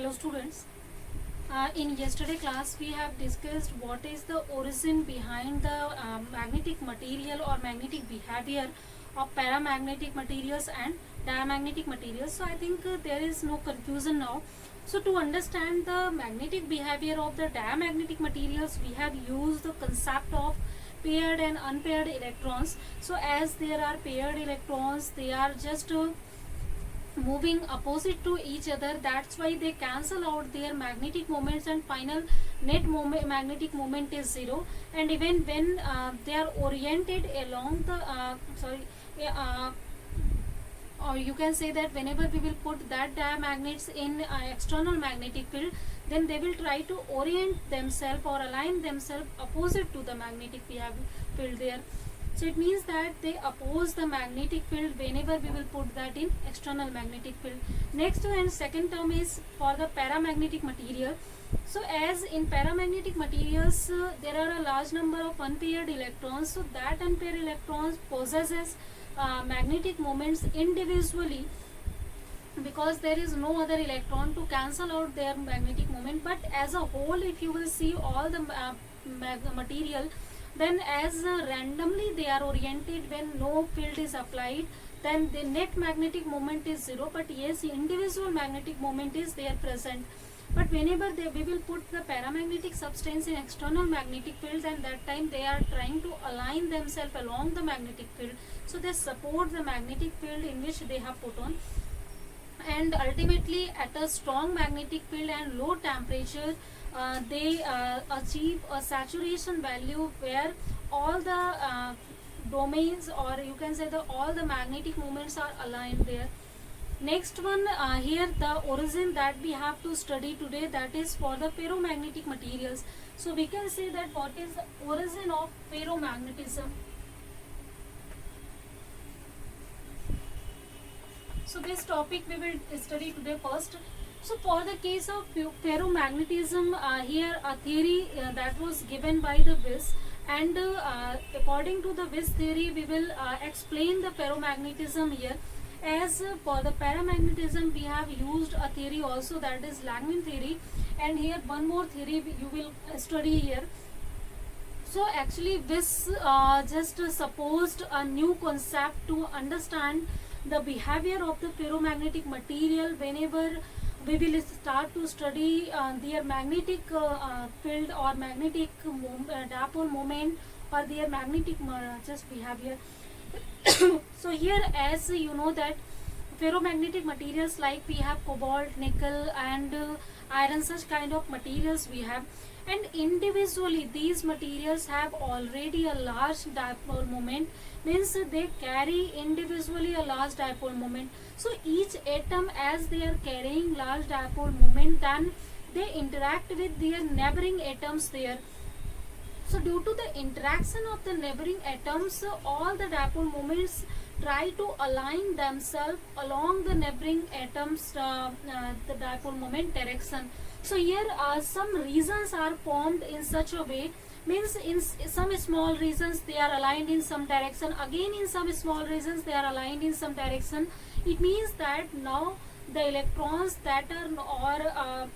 Hello students. In yesterday class we have discussed what is the origin behind the magnetic material or magnetic behavior of paramagnetic materials and diamagnetic materials. So I think there is no confusion now. So to understand the magnetic behavior of the diamagnetic materials, we have used the concept of paired and unpaired electrons. So as there are paired electrons, they are just moving opposite to each other. That's why they cancel out their magnetic moments and final net magnetic moment is zero. And even when they are oriented along the or you can say that whenever we will put that diamagnets in external magnetic field, then they will try to orient themselves or align themselves opposite to the magnetic field there. So it means that they oppose the magnetic field whenever we will put that in external magnetic field. Next and second term is for the paramagnetic material. So as in paramagnetic materials, there are a large number of unpaired electrons. So that unpaired electrons possesses magnetic moments individually, because there is no other electron to cancel out their magnetic moment. But as a whole, if you will see all the material, then as randomly they are oriented when no field is applied, then the net magnetic moment is zero, but yes, individual magnetic moment is there present. But whenever we will put the paramagnetic substance in external magnetic field, and that time they are trying to align themselves along the magnetic field, so they support the magnetic field in which they have put on. And ultimately at a strong magnetic field and low temperature, they achieve a saturation value where all the domains, or you can say all the magnetic moments are aligned there. Next one, here the origin that we have to study today, that is for the ferromagnetic materials. So we can say that what is the origin of ferromagnetism. So this topic we will study today first. So for the case of ferromagnetism, here a theory that was given by the Weiss, and according to the Weiss theory we will explain the ferromagnetism here. As for the paramagnetism, we have used a theory also, that is Langevin theory, and here one more theory you will study here. So actually Weiss just supposed a new concept to understand the behavior of the ferromagnetic material whenever we will start to study their magnetic field or magnetic dipole moment or their magnetic just behavior. So here, as you know, that ferromagnetic materials like we have cobalt, nickel and iron, such kind of materials we have, and individually these materials have already a large dipole moment, means they carry individually a large dipole moment. So each atom, as they are carrying large dipole moment, then they interact with their neighboring atoms there. So due to the interaction of the neighboring atoms, all the dipole moments try to align themselves along the neighboring atoms the dipole moment direction. So here some regions are formed in such a way, means in some small regions they are aligned in some direction, again in some small regions they are aligned in some direction. It means that now the electrons that are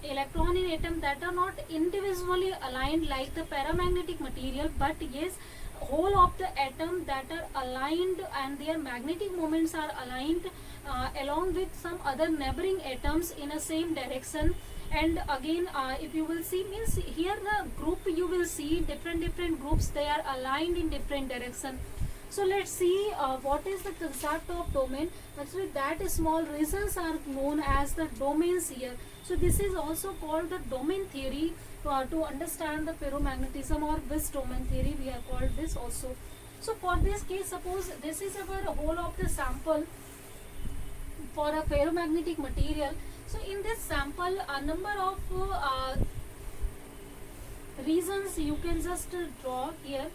electron in atom that are not individually aligned like the paramagnetic material, but yes, whole of the atom that are aligned and their magnetic moments are aligned along with some other neighboring atoms in a same direction. And again if you will see, means here the group you will see different groups, they are aligned in different direction. So let's see what is the concept of domain. Actually that small regions are known as the domains here. So this is also called the domain theory. To understand the ferromagnetism or Weiss domain theory, we have called this also. So for this case, suppose this is our whole of the sample for a ferromagnetic material. So in this sample, a number of regions you can just draw here.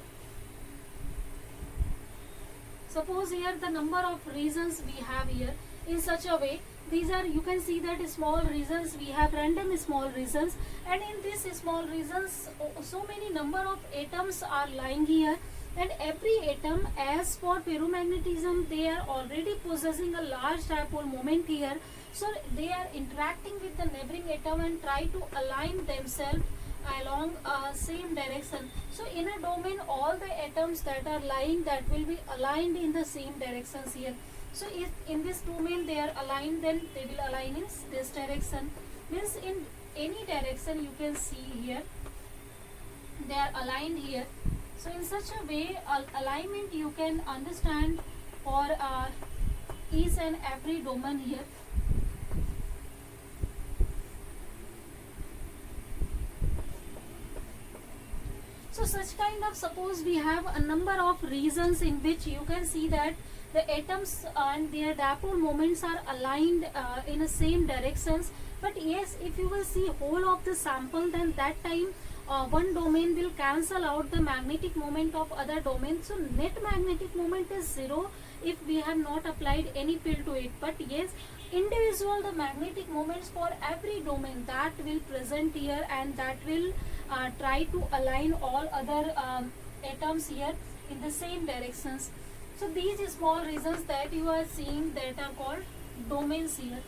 Suppose here the number of regions we have here in such a way, these are, you can see that small regions, we have random small regions, and in these small regions so many number of atoms are lying here, and every atom, as for ferromagnetism, they are already possessing a large dipole moment here. So they are interacting with the neighboring atom and try to align themselves along same direction. So in a domain, all the atoms that are lying, that will be aligned in the same directions here. So if in this domain they are aligned, then they will align in this direction. Means in any direction you can see here, they are aligned here. So in such a way, alignment you can understand for each and every domain here. So such kind of, suppose we have a number of reasons in which you can see that the atoms and their dipole moments are aligned in the same directions. But yes, if you will see whole of the sample, then that time one domain will cancel out the magnetic moment of other domain. So net magnetic moment is zero if we have not applied any field to it. But yes, individual the magnetic moments for every domain, that will present here, and that will try to align all other atoms here in the same directions. So these small reasons that you are seeing, that are called domains here.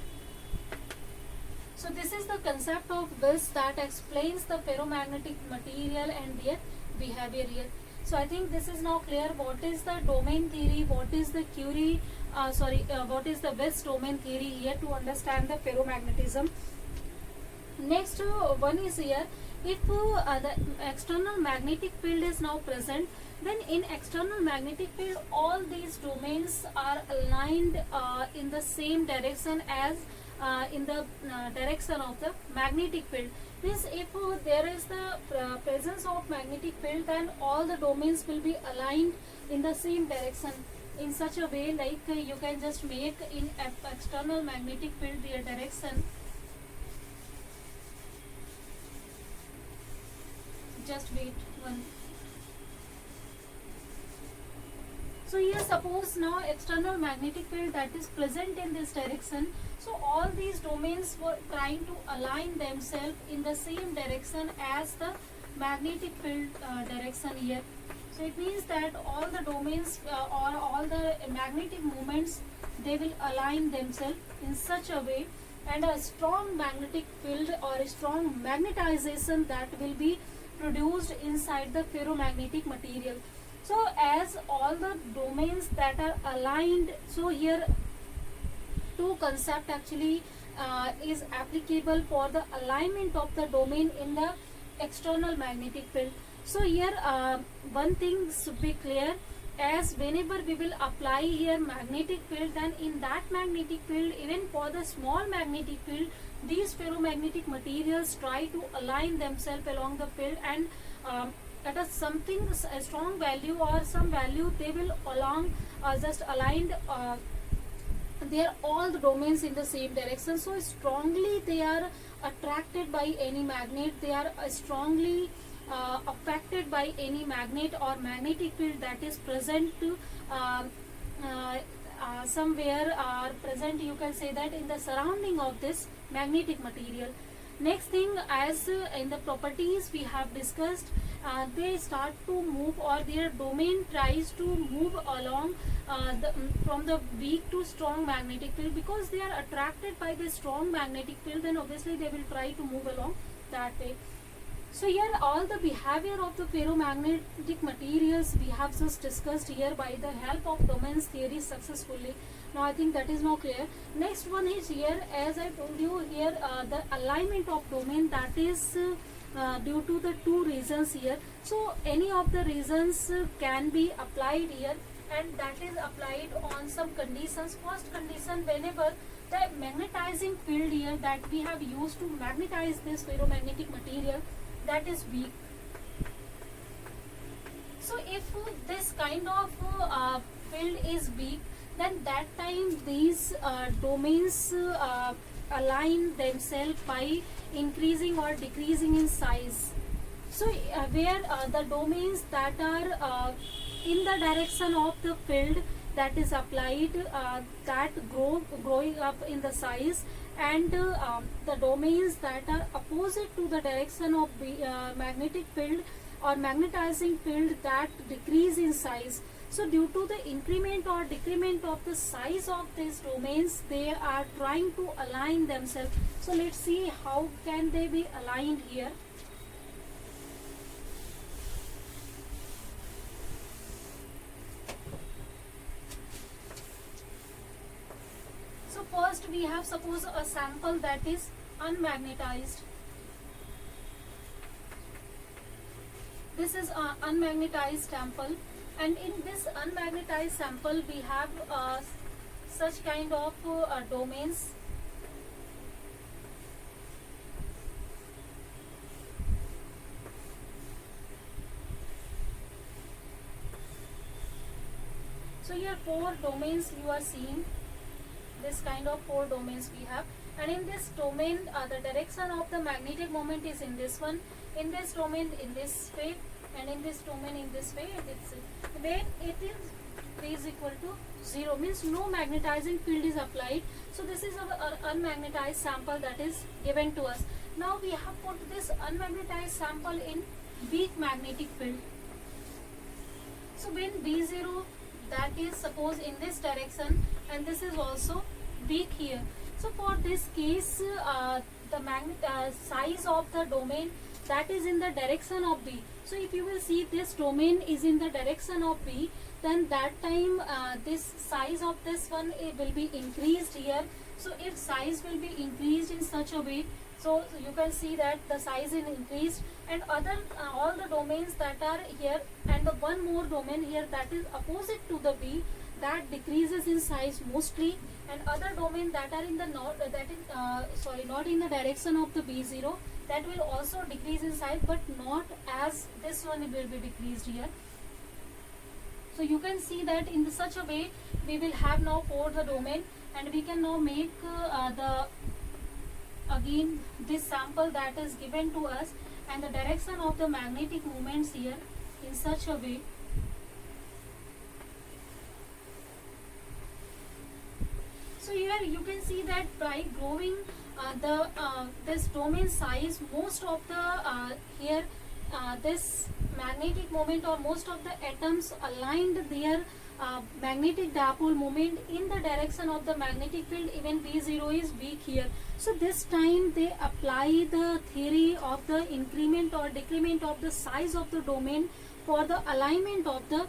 So this is the concept of Wills that explains the ferromagnetic material and their behavior here. So I think this is now clear what is the domain theory, what is the Curie, what is the Wills domain theory here to understand the ferromagnetism. Next one is here, if the external magnetic field is now present, then in external magnetic field all these domains are aligned in the same direction as in the direction of the magnetic field. Means if there is the presence of magnetic field, then all the domains will be aligned in the same direction. In such a way, like you can just make in external magnetic field their direction. Just wait one. So here suppose now external magnetic field that is present in this direction. So all these domains were trying to align themselves in the same direction as the magnetic field direction here. So it means that all the domains or all the magnetic moments, they will align themselves in such a way, and a strong magnetic field or a strong magnetization that will be produced inside the ferromagnetic material. So as all the domains that are aligned, so here two concept actually is applicable for the alignment of the domain in the external magnetic field. So here one thing should be clear, as whenever we will apply here magnetic field, then in that magnetic field, even for the small magnetic field, these ferromagnetic materials try to align themselves along the field, and at a something, a strong value or some value, they will just aligned they are all the domains in the same direction. So strongly they are attracted by any magnet, they are strongly affected by any magnet or magnetic field that is present somewhere are present, you can say that, in the surrounding of this magnetic material. Next thing, as in the properties we have discussed, they start to move, or their domain tries to move along from the weak to strong magnetic field, because they are attracted by the strong magnetic field, then obviously they will try to move along that way. So here all the behavior of the ferromagnetic materials we have just discussed here by the help of domains theory successfully. Now I think that is now clear. Next one is here, as I told you here, the alignment of domain, that is due to the two reasons here. So any of the reasons can be applied here, and that is applied on some conditions. First condition, whenever the magnetizing field here that we have used to magnetize this ferromagnetic material, that is weak. So if this kind of field is weak, then that time these domains align themselves by increasing or decreasing in size. So where the domains that are in the direction of the field that is applied, that growing up in the size, and the domains that are opposite to the direction of magnetic field or magnetizing field, that decrease in size. So due to the increment or decrement of the size of these domains, they are trying to align themselves. So let's see how can they be aligned here. So first we have suppose a sample that is unmagnetized. This is an unmagnetized sample, and in this unmagnetized sample we have such kind of domains. So here 4 domains you are seeing, this kind of 4 domains we have, and in this domain the direction of the magnetic moment is in this one, in this domain in this way, and in this domain in this way. When it is equal to 0 means no magnetizing field is applied. So this is our unmagnetized sample that is given to us. Now we have put this unmagnetized sample in weak magnetic field. So when B0, that is suppose in this direction, and this is also weak here. So for this case the size of the domain that is in the direction of B. So if you will see this domain is in the direction of B, then that time this size of this one will be increased here. So if size will be increased in such a way, so you can see that the size is increased, and other all the domains that are here, and the one more domain here that is opposite to the B, that decreases in size mostly, and other domain that are in the not in the direction of the B0, that will also decrease in size, but not as this one will be decreased here. So you can see that in such a way we will have now for the domain, and we can now make again this sample that is given to us, and the direction of the magnetic moments here in such a way. So here you can see that by growing this domain size, most of the this magnetic moment or most of the atoms aligned their magnetic dipole moment in the direction of the magnetic field. Even B0 is weak here. So this time they apply the theory of the increment or decrement of the size of the domain for the alignment of the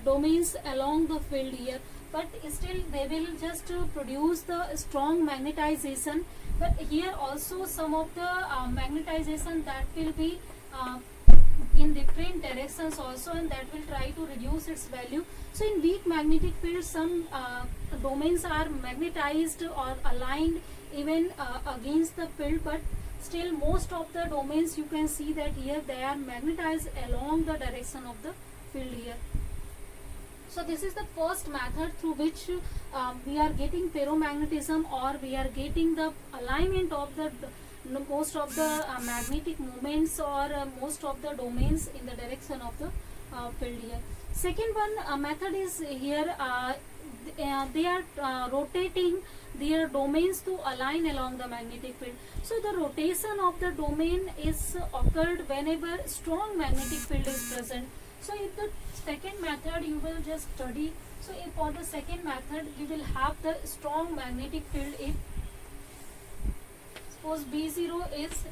domains along the field here. But still they will just produce the strong magnetization. But here also some of the magnetization that will be in different directions also, and that will try to reduce its value. So in weak magnetic field, some domains are magnetized or aligned even against the field, but still most of the domains you can see that here they are magnetized along the direction of the field here. So this is the first method through which we are getting ferromagnetism, or we are getting the alignment of the most of the magnetic moments or most of the domains in the direction of the field here. Second one method is here they are rotating their domains to align along the magnetic field. So the rotation of the domain is occurred whenever strong magnetic field is present. So in the second method you will just study. So for the second method you will have the strong magnetic field. If suppose B0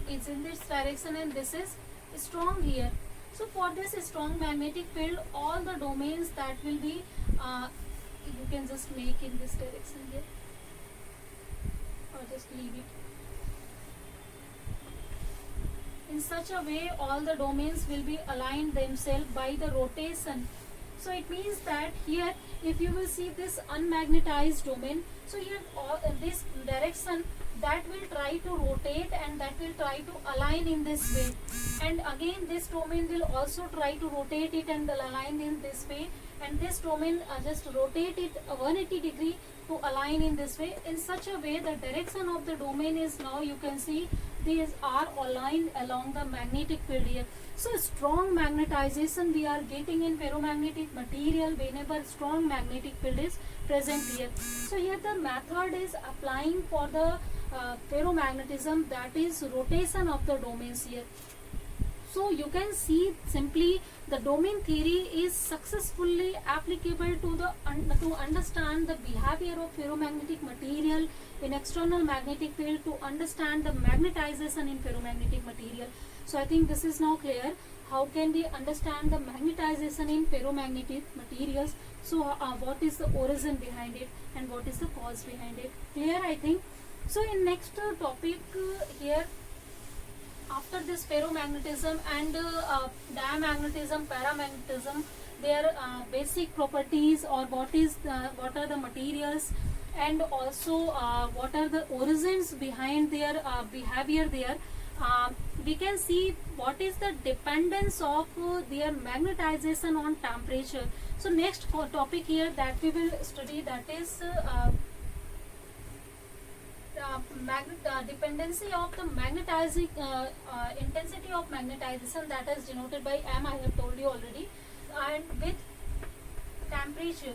is in this direction and this is strong here. So for this strong magnetic field, all the domains that will be you can just make in this direction here, or just leave it. In such a way all the domains will be aligned themselves by the rotation. So it means that here if you will see this unmagnetized domain, so here this direction that will try to rotate and that will try to align in this way, and again this domain will also try to rotate it and align in this way, and this domain just rotate it 180 degree to align in this way. In such a way the direction of the domain is now you can see these are aligned along the magnetic field here. So strong magnetization we are getting in ferromagnetic material whenever strong magnetic field is present here. So here the method is applying for the ferromagnetism, that is rotation of the domains here. So you can see simply the domain theory is successfully applicable to understand the behavior of ferromagnetic material in external magnetic field, to understand the magnetization in ferromagnetic material. So I think this is now clear. How can we understand the magnetization in ferromagnetic materials? So what is the origin behind it and what is the cause behind it? Clear, I think. So in next topic here, after this ferromagnetism and diamagnetism, paramagnetism, their basic properties, or what are the materials, and also what are the origins behind their behavior there. We can see what is the dependence of their magnetization on temperature. So next topic here that we will study, that is dependency of the magnetizing intensity of magnetization, that is denoted by M, I have told you already, and with temperature.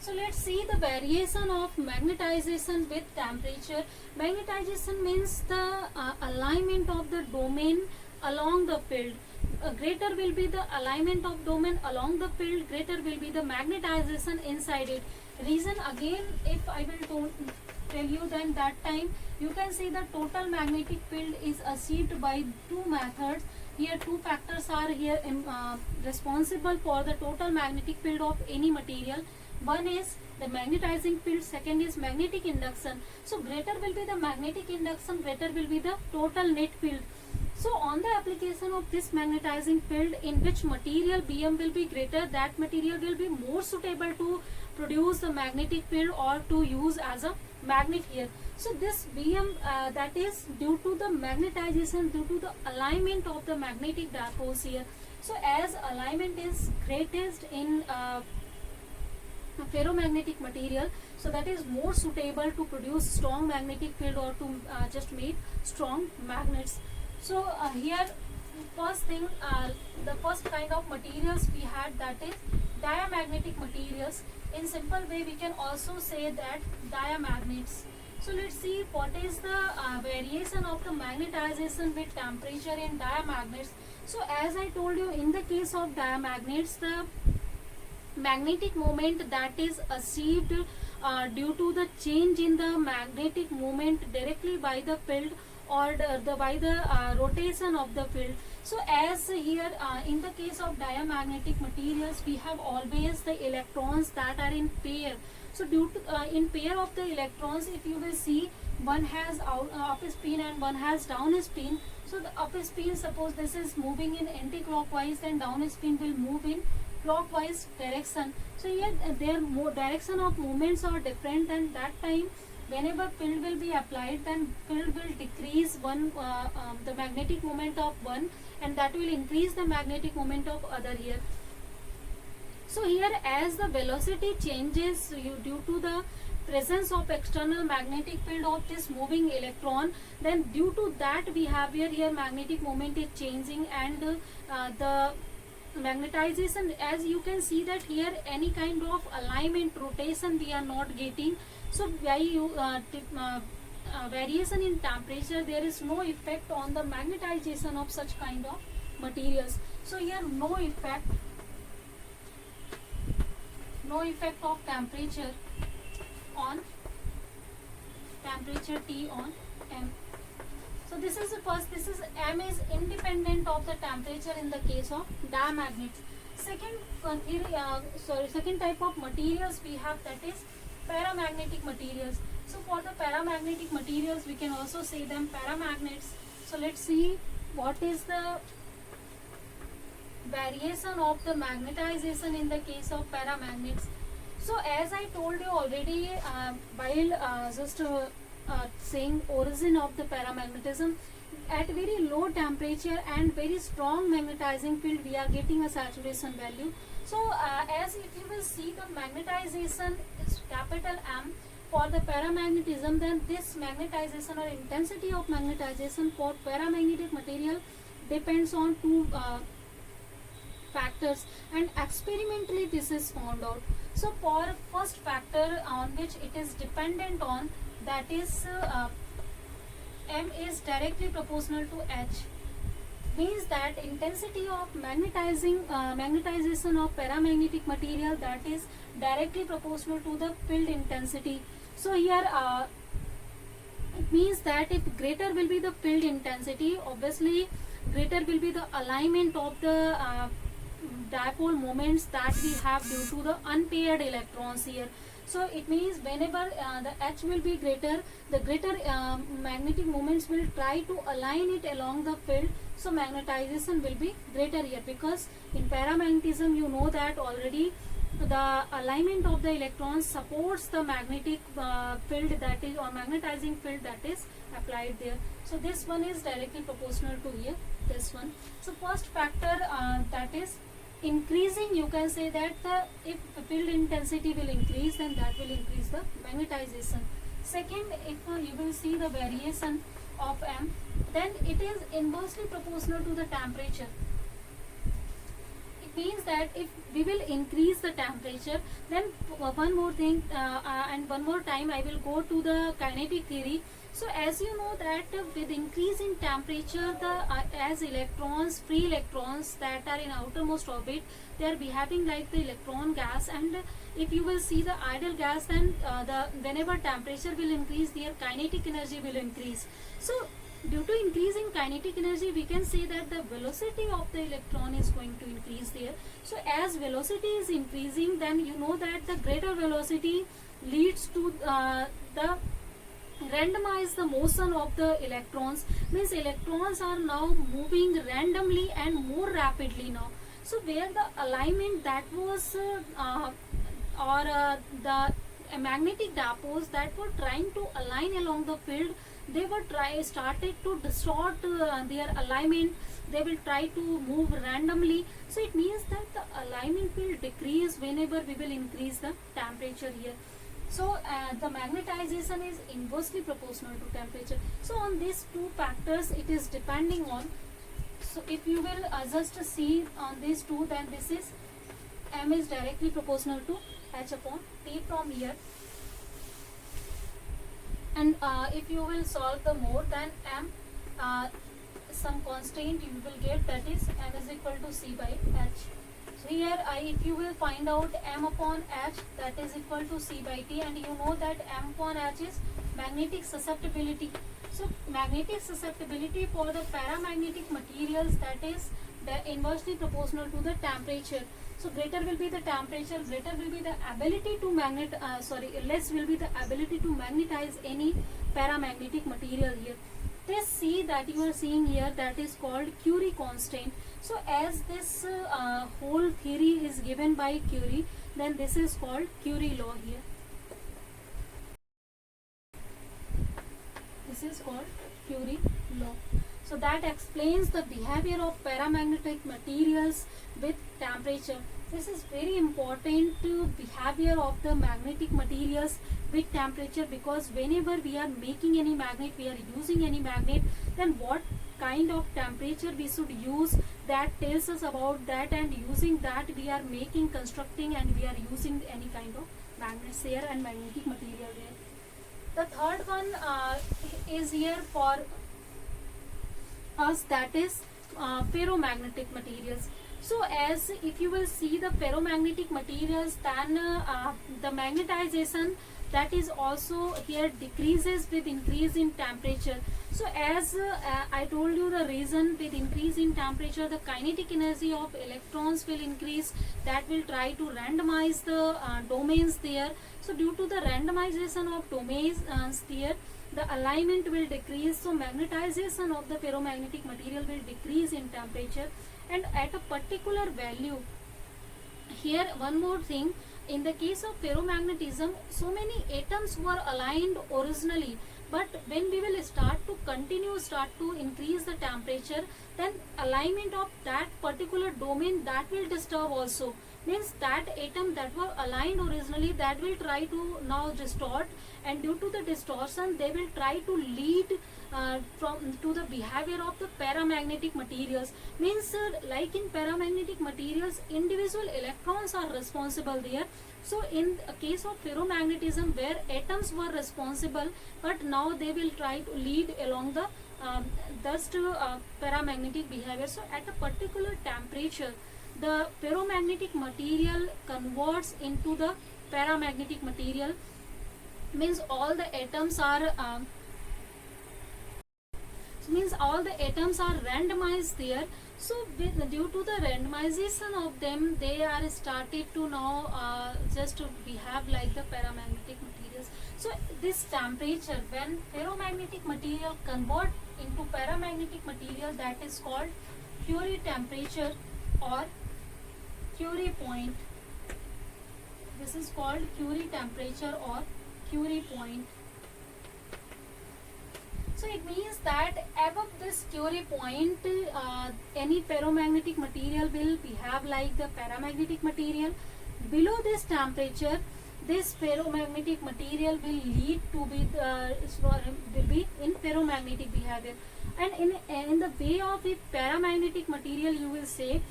So let's see the variation of magnetization with temperature. Magnetization means the alignment of the domain along the field. Greater will be the alignment of domain along the field, greater will be the magnetization inside it. Reason again, if I will tell you, then that time you can see the total magnetic field is achieved by two methods. Here two factors are here responsible for the total magnetic field of any material. One is the magnetizing field, second is magnetic induction. So greater will be the magnetic induction, greater will be the total net field. So on the application of this magnetizing field, in which material BM will be greater, that material will be more suitable to produce the magnetic field or to use as a magnet here. So this BM that is due to the magnetization, due to the alignment of the magnetic dipoles here. So as alignment is greatest in ferromagnetic material, so that is more suitable to produce strong magnetic field or to just make strong magnets. So here first thing, the first kind of materials we had, that is diamagnetic materials. In simple way we can also say that diamagnets. So let's see what is the variation of the magnetization with temperature in diamagnets. So as I told you, in the case of diamagnets, the magnetic moment that is achieved due to the change in the magnetic moment directly by the field or by the rotation of the field. So as here in the case of diamagnetic materials, we have always the electrons that are in pair. So due to in pair of the electrons, if you will see, one has up spin and one has down spin. So the up spin, suppose this is moving in anti-clockwise, and down spin will move in clockwise direction. So here their direction of movements are different, and that time whenever field will be applied, then field will decrease one the magnetic moment of one, and that will increase the magnetic moment of other here. So here as the velocity changes due to the presence of external magnetic field of this moving electron, then due to that behavior here magnetic moment is changing, and the magnetization, as you can see that here any kind of alignment rotation we are not getting. So by variation in temperature, there is no effect on the magnetization of such kind of materials. So here no effect of temperature on temperature T on M. So this is the first, this is M is independent of the temperature in the case of diamagnets. Second second type of materials we have, that is paramagnetic materials. So for the paramagnetic materials, we can also say them paramagnets. So let's see what is the variation of the magnetization in the case of paramagnets. So as I told you already while saying origin of the paramagnetism, at very low temperature and very strong magnetizing field we are getting a saturation value. So as if you will see, the magnetization is capital M for the paramagnetism, then this magnetization or intensity of magnetization for paramagnetic material depends on two factors, and experimentally this is found out. So for first factor on which it is dependent on, that is M is directly proportional to H, means that intensity of magnetization of paramagnetic material, that is directly proportional to the field intensity. So here it means that if greater will be the field intensity, obviously greater will be the alignment of the dipole moments that we have due to the unpaired electrons here. So it means whenever the H will be greater, the greater magnetic moments will try to align it along the field. So magnetization will be greater here, because in paramagnetism you know that already the alignment of the electrons supports the magnetic field, that is, or magnetizing field, that is applied there. So this one is directly proportional to here, this one. So first factor, that is increasing, you can say that if the field intensity will increase, then that will increase the magnetization. Second, if you will see the variation of M, then it is inversely proportional to the temperature. It means that if we will increase the temperature, then one more thing, and one more time I will go to the kinetic theory. So as you know that with increase in temperature, as electrons, free electrons that are in outermost orbit, they are behaving like the electron gas, and if you will see the ideal gas, then whenever temperature will increase, their kinetic energy will increase. So due to increase in kinetic energy, we can say that the velocity of the electron is going to increase there. So as velocity is increasing, then you know that the greater velocity leads to the randomize the motion of the electrons, means electrons are now moving randomly and more rapidly now. So where the alignment that was the magnetic dipoles that were trying to align along the field, they were started to distort their alignment, they will try to move randomly. So it means that the alignment will decrease whenever we will increase the temperature here. So the magnetization is inversely proportional to temperature. So on these two factors it is depending on. So if you will just see on these two, then this is M is directly proportional to H upon T from here. And if you will solve the more, then M some constant you will get, that is M is equal to C by H. So here if you will find out M upon H, that is equal to C by T, and you know that M upon H is magnetic susceptibility. So magnetic susceptibility for the paramagnetic materials, that is inversely proportional to the temperature. So greater will be the temperature, greater will be the ability to less will be the ability to magnetize any paramagnetic material here. This C that you are seeing here, that is called Curie constant. So as this whole theory is given by Curie, then this is called Curie law here. This is called Curie law. So that explains the behavior of paramagnetic materials with temperature. This is very important behavior of the magnetic materials with temperature, because whenever we are making any magnet, we are using any magnet, then what kind of temperature we should use, that tells us about that, and using that we are making, constructing, and we are using any kind of magnets here and magnetic material there. The third one is here for us, that is ferromagnetic materials. So as if you will see the ferromagnetic materials, then the magnetization, that is also here decreases with increase in temperature. So as I told you the reason, with increase in temperature the kinetic energy of electrons will increase, that will try to randomize the domains there. So due to the randomization of domains there, the alignment will decrease. So magnetization of the ferromagnetic material will decrease in temperature, and at a particular value. Here one more thing, in the case of ferromagnetism, so many atoms were aligned originally, but when we will start to increase the temperature, then alignment of that particular domain, that will disturb also. means that atom that were aligned originally, that will try to now distort, and due to the distortion they will try to lead from to the behavior of the paramagnetic materials. Means like in paramagnetic materials, individual electrons are responsible there. So in a case of ferromagnetism, where atoms were responsible, but now they will try to lead along the thus to paramagnetic behavior. So at a particular temperature, the ferromagnetic material converts into the paramagnetic material. Means all the atoms are randomized there. So due to the randomization of them, they are started to now just to behave like the paramagnetic materials. So this temperature, when ferromagnetic material convert into paramagnetic material, that is called Curie temperature or Curie point. This is called Curie temperature or Curie point. So it means that above this Curie point, any ferromagnetic material will behave like the paramagnetic material. Below this temperature, this ferromagnetic material will lead to be in paramagnetic behavior. And in the way of a paramagnetic material, you will say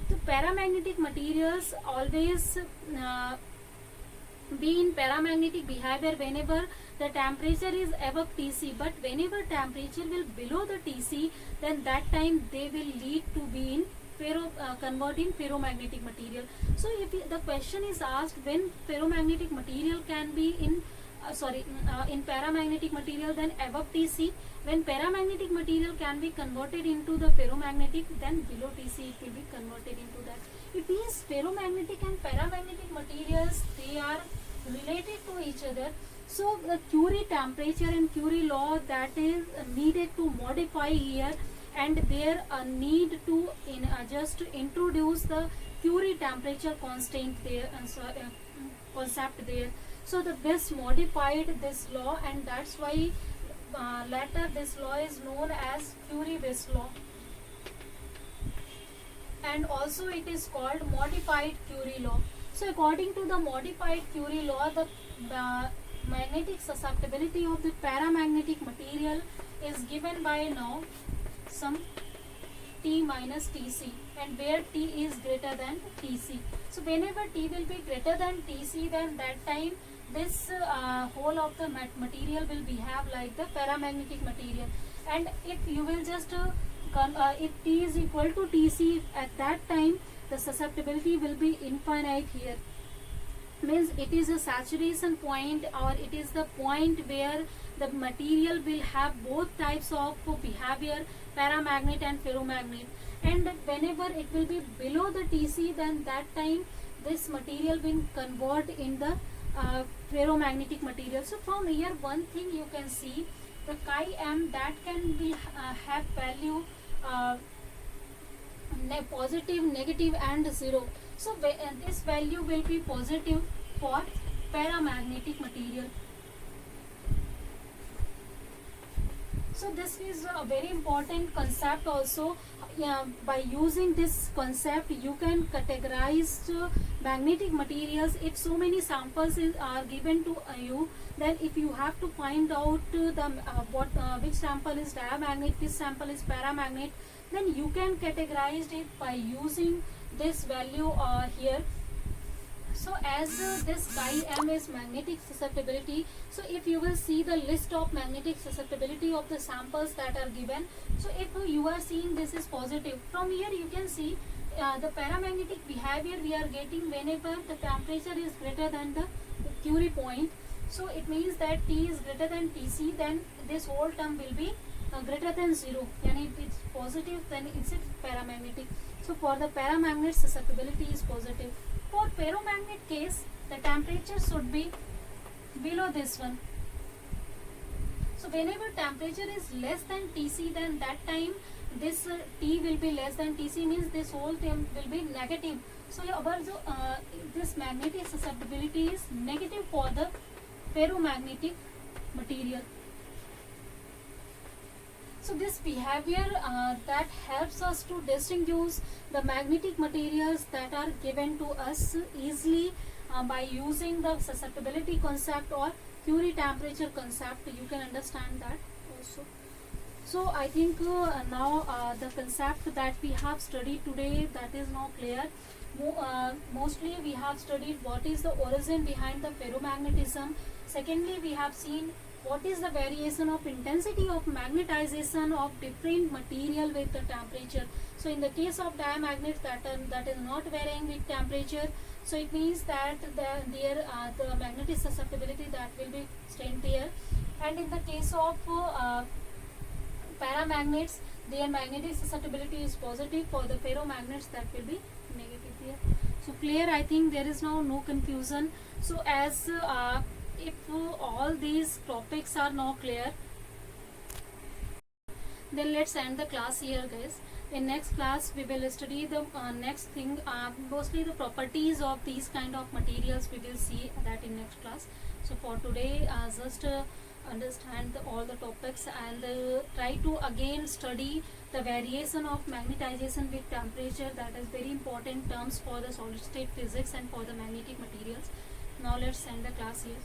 the paramagnetic materials always be in paramagnetic behavior whenever the temperature is above Tc, but whenever temperature will below the Tc, then that time they will lead to be in converting ferromagnetic material. So if the question is asked when ferromagnetic material can be in in paramagnetic material, then above Tc. When paramagnetic material can be converted into the ferromagnetic, then below Tc it will be converted into that. It means ferromagnetic and paramagnetic materials, they are related to each other. So the Curie temperature and Curie law, that is needed to modify here, and there a need to just introduce the Curie temperature constant there, concept there. So the Bess modified this law, and that's why later this law is known as Curie-Bess law, and also it is called modified Curie law. So according to the modified Curie law, the magnetic susceptibility of the paramagnetic material is given by now some T minus Tc, and where T is greater than Tc. So whenever T will be greater than Tc, then that time this whole of the material will behave like the paramagnetic material. And if you will just if T is equal to Tc, at that time the susceptibility will be infinite here. Means it is a saturation point, or it is the point where the material will have both types of behavior, paramagnet and ferromagnet. And whenever it will be below the Tc, then that time this material will convert in the ferromagnetic material. So from here, one thing you can see, the chi m, that can be have value positive, negative and 0. So this value will be positive for paramagnetic material. So this is a very important concept also. By using this concept, you can categorize magnetic materials. If so many samples are given to you, then if you have to find out which sample is diamagnet, which sample is paramagnet, then you can categorize it by using this value here. So as this chi m is magnetic susceptibility, so if you will see the list of magnetic susceptibility of the samples that are given, so if you are seeing this is positive, from here you can see the paramagnetic behavior we are getting whenever the temperature is greater than the Curie point. So it means that T is greater than Tc, then this whole term will be greater than 0, and if it's positive, then it's paramagnetic. So for the paramagnet, susceptibility is positive. For ferromagnet case, the temperature should be below this one. So whenever temperature is less than Tc, then that time this T will be less than Tc, means this whole term will be negative. So this magnetic susceptibility is negative for the ferromagnetic material. So this behavior that helps us to distinguish the magnetic materials that are given to us easily by using the susceptibility concept or Curie temperature concept. You can understand that also. So I think now the concept that we have studied today, that is now clear. Mostly we have studied what is the origin behind the ferromagnetism. Secondly, we have seen what is the variation of intensity of magnetization of different material with the temperature. So in the case of diamagnets, that is not varying with temperature, so it means that the magnetic susceptibility that will be staying there. And in the case of paramagnets, their magnetic susceptibility is positive. For the ferromagnets, that will be negative here. So clear, I think there is now no confusion. So as if all these topics are now clear, then let's end the class here, guys. In next class we will study the next thing, mostly the properties of these kind of materials. We will see that in next class. So for today, just understand all the topics and try to again study the variation of magnetization with temperature. That is very important terms for the solid state physics and for the magnetic materials. Now let's end the class here.